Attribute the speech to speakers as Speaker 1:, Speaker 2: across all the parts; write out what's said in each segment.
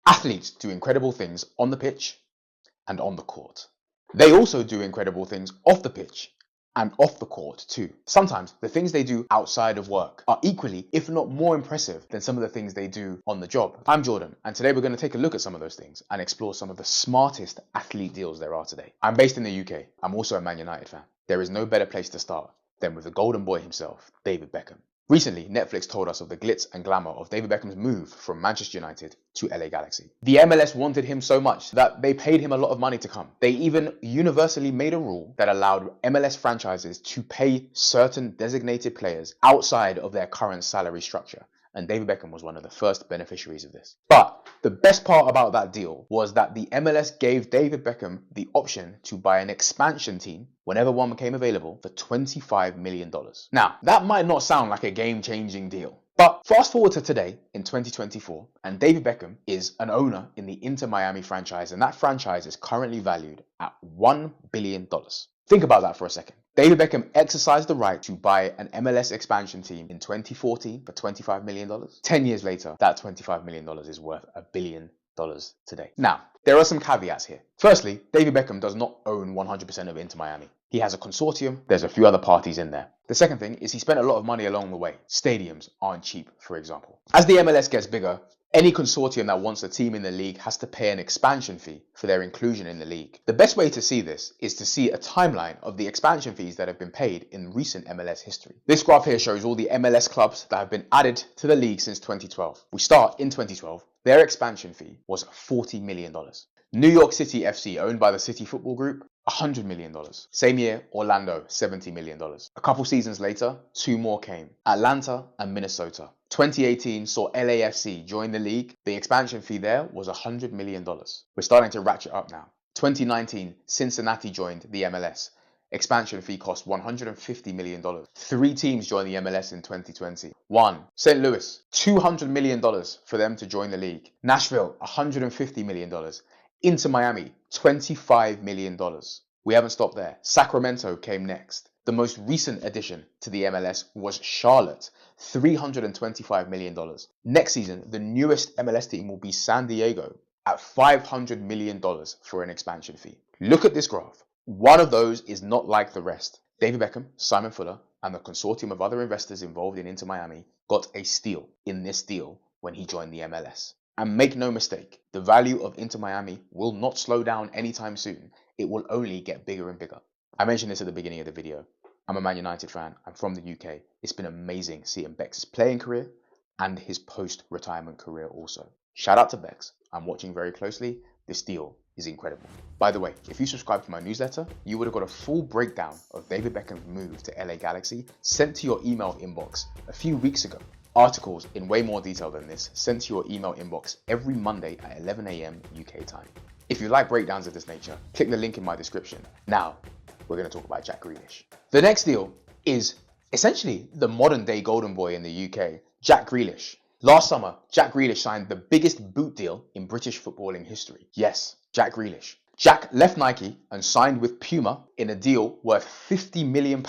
Speaker 1: Athletes do incredible things on the pitch and on the court. They also do incredible things off the pitch and off the court too. Sometimes the things they do outside of work are equally, if not more impressive than some of the things they do on the job. I'm Jordan, and today we're going to take a look at some of those things and explore some of the smartest athlete deals there are today. I'm based in the UK. I'm also a Man United fan. There is no better place to start than with the golden boy himself, David Beckham. Recently, Netflix told us of the glitz and glamour of David Beckham's move from Manchester United to LA Galaxy. The MLS wanted him so much that they paid him a lot of money to come. They even universally made a rule that allowed MLS franchises to pay certain designated players outside of their current salary structure. And David Beckham was one of the first beneficiaries of this. But the best part about that deal was that the MLS gave David Beckham the option to buy an expansion team whenever one became available for $25 million. Now, that might not sound like a game-changing deal, but fast forward to today in 2024, and David Beckham is an owner in the Inter Miami franchise, and that franchise is currently valued at $1 billion. Think about that for a second. David Beckham exercised the right to buy an MLS expansion team in 2014 for $25 million. 10 years later, that $25 million is worth $1 billion today. Now, there are some caveats here. Firstly, David Beckham does not own 100% of Inter Miami. He has a consortium. There's a few other parties in there. The second thing is he spent a lot of money along the way. Stadiums aren't cheap, for example. As the MLS gets bigger, any consortium that wants a team in the league has to pay an expansion fee for their inclusion in the league. The best way to see this is to see a timeline of the expansion fees that have been paid in recent MLS history. This graph here shows all the MLS clubs that have been added to the league since 2012. We start in 2012. Their expansion fee was $40 million. New York City FC, owned by the City Football Group, $100 million. Same year, Orlando, $70 million. A couple seasons later, two more came, Atlanta and Minnesota. 2018 saw LAFC join the league. The expansion fee there was $100 million. We're starting to ratchet up now. 2019, Cincinnati joined the MLS. Expansion fee cost $150 million. 3 teams joined the MLS in 2020. 1. St. Louis, $200 million for them to join the league. Nashville, $150 million. Inter Miami, $25 million. We haven't stopped there. Sacramento came next. The most recent addition to the MLS was Charlotte, $325 million. Next season, the newest MLS team will be San Diego at $500 million for an expansion fee. Look at this graph. One of those is not like the rest. David Beckham, Simon Fuller, and the consortium of other investors involved in Inter Miami got a steal in this deal when he joined the MLS. And make no mistake, the value of Inter Miami will not slow down anytime soon. It will only get bigger and bigger. I mentioned this at the beginning of the video. I'm a Man United fan. I'm from the UK. It's been amazing seeing Beck's playing career and his post-retirement career also. Shout out to Bex. I'm watching very closely. This deal is incredible. By the way, if you subscribe to my newsletter, you would have got a full breakdown of David Beckham's move to LA Galaxy sent to your email inbox a few weeks ago. Articles in way more detail than this sent to your email inbox every Monday at 11 AM UK time. If you like breakdowns of this nature, click the link in my description. Now, we're going to talk about Jack Grealish. The next deal is essentially the modern day golden boy in the UK, Jack Grealish. Last summer, Jack Grealish signed the biggest boot deal in British footballing history. Yes, Jack Grealish. Jack left Nike and signed with Puma in a deal worth £50 million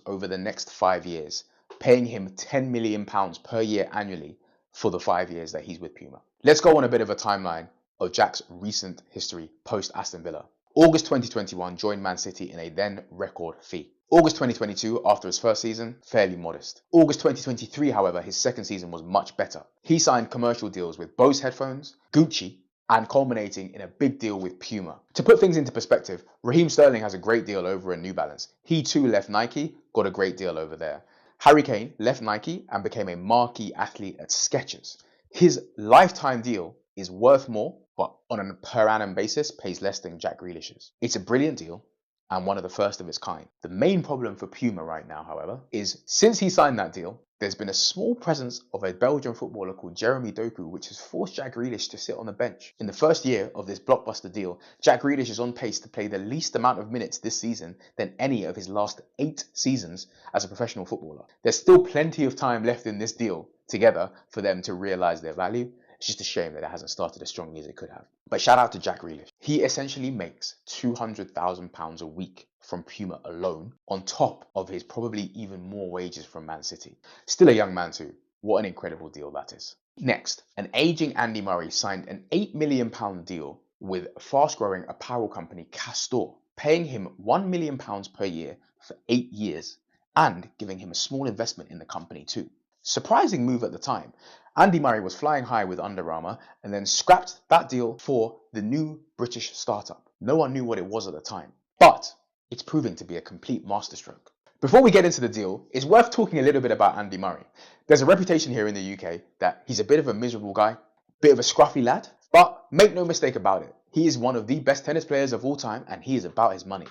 Speaker 1: over the next 5 years, paying him £10 million per year annually for the 5 years that he's with Puma. Let's go on a bit of a timeline of Jack's recent history post Aston Villa. August 2021 joined Man City in a then record fee. August 2022, after his first season, fairly modest. August 2023, however, his second season was much better. He signed commercial deals with Bose headphones, Gucci, and culminating in a big deal with Puma. To put things into perspective, Raheem Sterling has a great deal over at New Balance. He too left Nike, got a great deal over there. Harry Kane left Nike and became a marquee athlete at Skechers. His lifetime deal is worth more, but on a per annum basis pays less than Jack Grealish's. It's a brilliant deal and one of the first of its kind. The main problem for Puma right now, however, is since he signed that deal, there's been a small presence of a Belgian footballer called Jeremy Doku, which has forced Jack Grealish to sit on the bench. In the first year of this blockbuster deal, Jack Grealish is on pace to play the least amount of minutes this season than any of his last 8 seasons as a professional footballer. There's still plenty of time left in this deal together for them to realise their value. It's just a shame that it hasn't started as strongly as it could have. But shout out to Jack Grealish. He essentially makes £200,000 a week from Puma alone, on top of his probably even more wages from Man City. Still a young man too. What an incredible deal that is. Next, an aging Andy Murray signed an £8 million deal with fast-growing apparel company Castore, paying him £1 million per year for 8 years and giving him a small investment in the company too. Surprising move at the time. Andy Murray was flying high with Under Armour and then scrapped that deal for the new British startup. No one knew what it was at the time, but it's proving to be a complete masterstroke. Before we get into the deal, it's worth talking a little bit about Andy Murray. There's a reputation here in the UK that he's a bit of a miserable guy, bit of a scruffy lad, but make no mistake about it, he is one of the best tennis players of all time and he is about his money.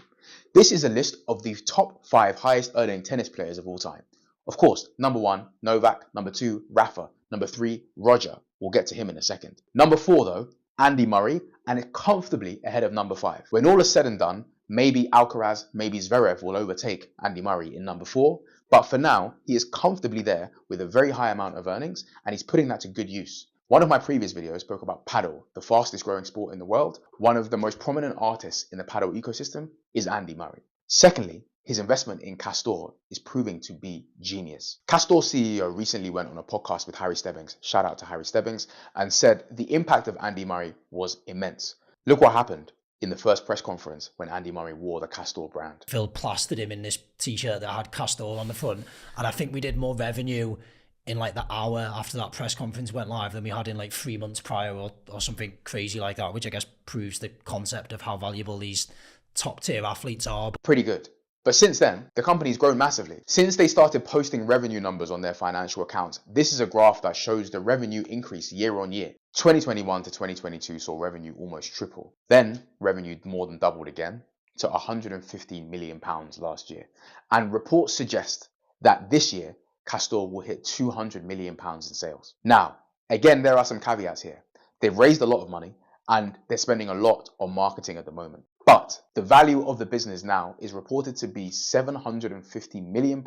Speaker 1: This is a list of the top 5 highest earning tennis players of all time. Of course, number 1, Novak, number 2, Rafa, number 3, Roger. We'll get to him in a second. Number 4 though, Andy Murray, and it's comfortably ahead of number 5. When all is said and done, maybe Alcaraz, maybe Zverev will overtake Andy Murray in number 4, but for now, he is comfortably there with a very high amount of earnings, and he's putting that to good use. One of my previous videos spoke about paddle, the fastest growing sport in the world. One of the most prominent artists in the paddle ecosystem is Andy Murray. Secondly, his investment in Castore is proving to be genius. Castore CEO recently went on a podcast with Harry Stebbings, shout out to Harry Stebbings, and said the impact of Andy Murray was immense. Look what happened in the first press conference when Andy Murray wore the Castore brand.
Speaker 2: Phil plastered him in this t-shirt that had Castore on the front, and I think we did more revenue in like the hour after that press conference went live than we had in like 3 months prior or something crazy like that, which I guess proves the concept of how valuable these top tier athletes are.
Speaker 1: Pretty good. But since then, the company's grown massively. Since they started posting revenue numbers on their financial accounts, this is a graph that shows the revenue increase year on year. 2021 to 2022 saw revenue almost triple. Then revenue more than doubled again to £115 million last year. And reports suggest that this year, Castore will hit £200 million in sales. Now, again, there are some caveats here. They've raised a lot of money and they're spending a lot on marketing at the moment. But the value of the business now is reported to be £750 million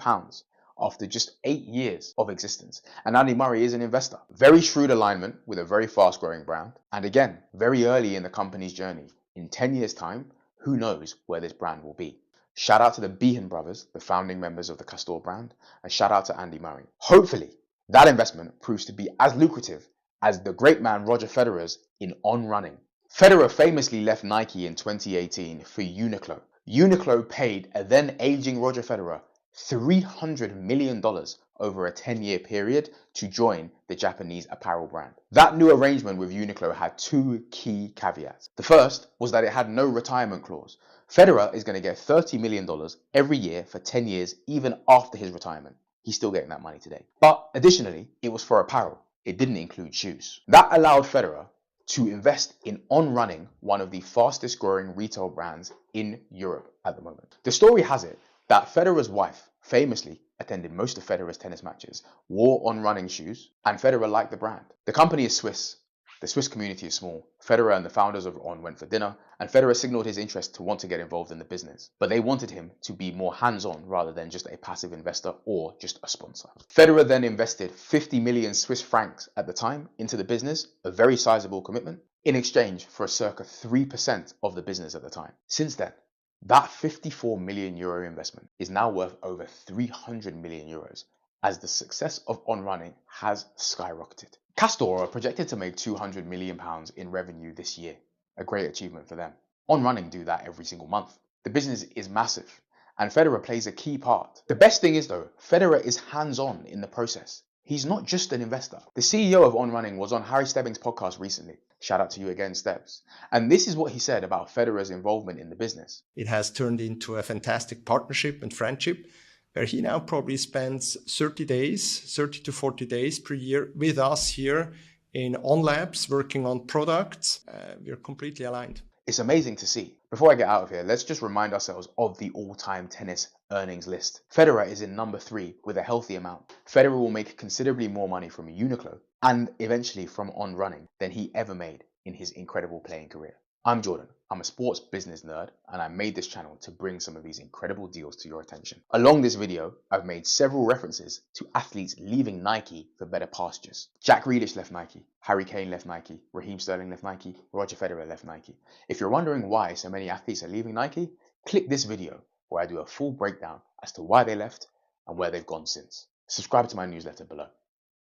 Speaker 1: after just 8 years of existence. And Andy Murray is an investor. Very shrewd alignment with a very fast growing brand. And again, very early in the company's journey. In 10 years time, who knows where this brand will be. Shout out to the Behan brothers, the founding members of the Castore brand, and shout out to Andy Murray. Hopefully, that investment proves to be as lucrative as the great man Roger Federer's in On Running. Federer famously left Nike in 2018 for Uniqlo. Uniqlo paid a then aging Roger Federer $300 million over a 10-year period to join the Japanese apparel brand. That new arrangement with Uniqlo had 2 key caveats. The first was that it had no retirement clause. Federer is going to get $30 million every year for 10 years, even after his retirement. He's still getting that money today. But additionally, it was for apparel. It didn't include shoes. That allowed Federer to invest in On Running, one of the fastest growing retail brands in Europe at the moment. The story has it that Federer's wife famously attended most of Federer's tennis matches, wore On Running shoes, and Federer liked the brand. The company is Swiss. The Swiss community is small. Federer and the founders of On went for dinner, and Federer signaled his interest to want to get involved in the business. But they wanted him to be more hands-on rather than just a passive investor or just a sponsor. Federer then invested 50 million Swiss francs at the time into the business, a very sizable commitment, in exchange for a circa 3% of the business at the time. Since then, that 54 million euro investment is now worth over 300 million euros as the success of On Running has skyrocketed. Castore are projected to make £200 million in revenue this year, a great achievement for them. On Running do that every single month. The business is massive, and Federer plays a key part. The best thing is though, Federer is hands-on in the process. He's not just an investor. The CEO of On Running was on Harry Stebbings' podcast recently. Shout out to you again, Stebbs. And this is what he said about Federer's involvement in the business.
Speaker 3: It has turned into a fantastic partnership and friendship, where he now probably spends 30 to 40 days per year with us here in On Labs, working on products. We're completely aligned.
Speaker 1: It's amazing to see. Before I get out of here, let's just remind ourselves of the all-time tennis earnings list. Federer is in number 3 with a healthy amount. Federer will make considerably more money from Uniqlo and eventually from On Running than he ever made in his incredible playing career. I'm Jordan. I'm a sports business nerd, and I made this channel to bring some of these incredible deals to your attention. Along this video, I've made several references to athletes leaving Nike for better pastures. Jack Grealish left Nike, Harry Kane left Nike, Raheem Sterling left Nike, Roger Federer left Nike. If you're wondering why so many athletes are leaving Nike, click this video where I do a full breakdown as to why they left and where they've gone since. Subscribe to my newsletter below.